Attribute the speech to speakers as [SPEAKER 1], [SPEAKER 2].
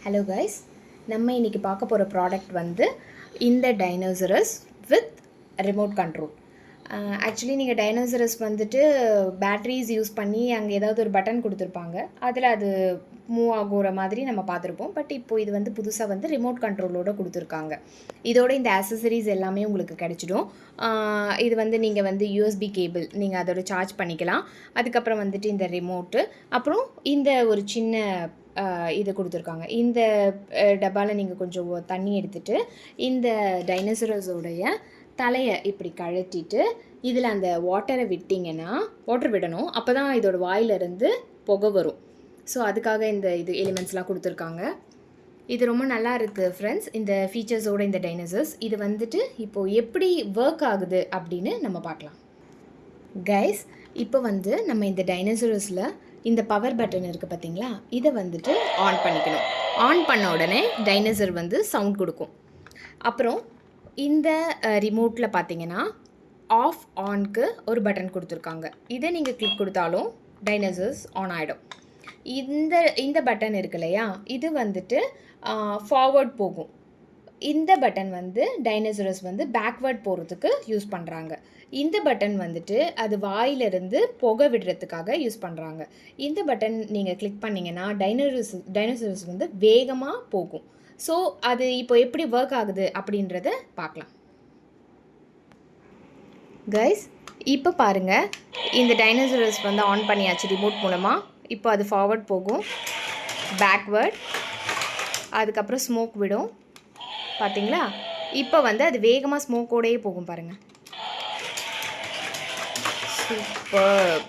[SPEAKER 1] Hello guys, நம்ம இன்றைக்கி பார்க்க போகிற ப்ராடக்ட் வந்து இந்த dinosaurs with remote control. Actually நீங்கள் டைனோசரஸ் வந்துட்டு பேட்ரிஸ் யூஸ் பண்ணி அங்கே ஏதாவது ஒரு பட்டன் கொடுத்துருப்பாங்க, அதில் அது மூவ் ஆகுற மாதிரி நம்ம பார்த்துருப்போம். பட் இப்போது இது வந்து புதுசாக வந்து ரிமோட் கண்ட்ரோலோடு கொடுத்துருக்காங்க. இதோட இந்த ஆக்சசரிஸ் எல்லாமே உங்களுக்கு கிடைச்சிடும். இது வந்து நீங்கள் வந்து யூஎஸ்பி கேபிள் நீங்கள் அதோட சார்ஜ் பண்ணிக்கலாம். அதுக்கப்புறம் வந்துட்டு இந்த ரிமோட்டு, அப்புறம் இந்த ஒரு சின்ன இது கொடுத்துருக்காங்க. இந்த டப்பாவில் நீங்கள் கொஞ்சம் தண்ணி எடுத்துகிட்டு இந்த டைனோசரஸோடைய தலையை இப்படி கழட்டிட்டு இதில் அந்த வாட்டரை விட்டிங்கன்னா, வாட்டர் விடணும், அப்போ தான் இதோட வாயிலிருந்து புகை வரும். ஸோ அதுக்காக இந்த இது எலிமெண்ட்ஸ்லாம் கொடுத்துருக்காங்க. இது ரொம்ப நல்லா இருக்குது ஃப்ரெண்ட்ஸ், இந்த ஃபீச்சர்ஸோட இந்த டைனோசர்ஸ். இது வந்துட்டு இப்போது எப்படி ஒர்க் ஆகுது அப்படின்னு நம்ம பார்க்கலாம். கைஸ், இப்போ வந்து நம்ம இந்த டைனோசரஸில் இந்த பவர் பட்டன் இருக்குது பார்த்தீங்களா, இதை வந்துட்டு ஆன் பண்ணிக்கணும். ஆன் பண்ண உடனே டைனோசர் வந்து சவுண்ட் கொடுக்கும். அப்புறம் இந்த ரிமோட்டில் பார்த்தீங்கன்னா ஆஃப் ஆன்க்கு ஒரு பட்டன் கொடுத்துருக்காங்க. இதை நீங்கள் கிளிக் கொடுத்தாலும் டைனோசர்ஸ் ஆன் ஆகிடும். இந்த பட்டன் இருக்கு இல்லையா, இது வந்துட்டு ஃபார்வர்ட் போகும். இந்த பட்டன் வந்து டைனோசரஸ் வந்து பேக்வேர்ட் போகிறதுக்கு யூஸ் பண்ணுறாங்க. இந்த பட்டன் வந்துட்டு அது வாயிலிருந்து புகை விடுறதுக்காக யூஸ் பண்ணுறாங்க. இந்த பட்டன் நீங்கள் கிளிக் பண்ணிங்கன்னா டைனோசரஸ் வந்து வேகமாக போகும். ஸோ அது இப்போ எப்படி ஒர்க் ஆகுது அப்படின்றத பார்க்கலாம். கைஸ், இப்போ பாருங்கள், இந்த டைனோசரஸ் வந்து ஆன் பண்ணியாச்சு ரிமோட் மூலமாக. இப்போ அது ஃபார்வர்ட் போகும், பேக்வேர்ட், அதுக்கப்புறம் ஸ்மோக் விடும். பார்த்தீங்களா, இப்போ வந்து அது வேகமாக ஸ்மோக்கோடையே போகும் பாருங்கள். சூப்பர்.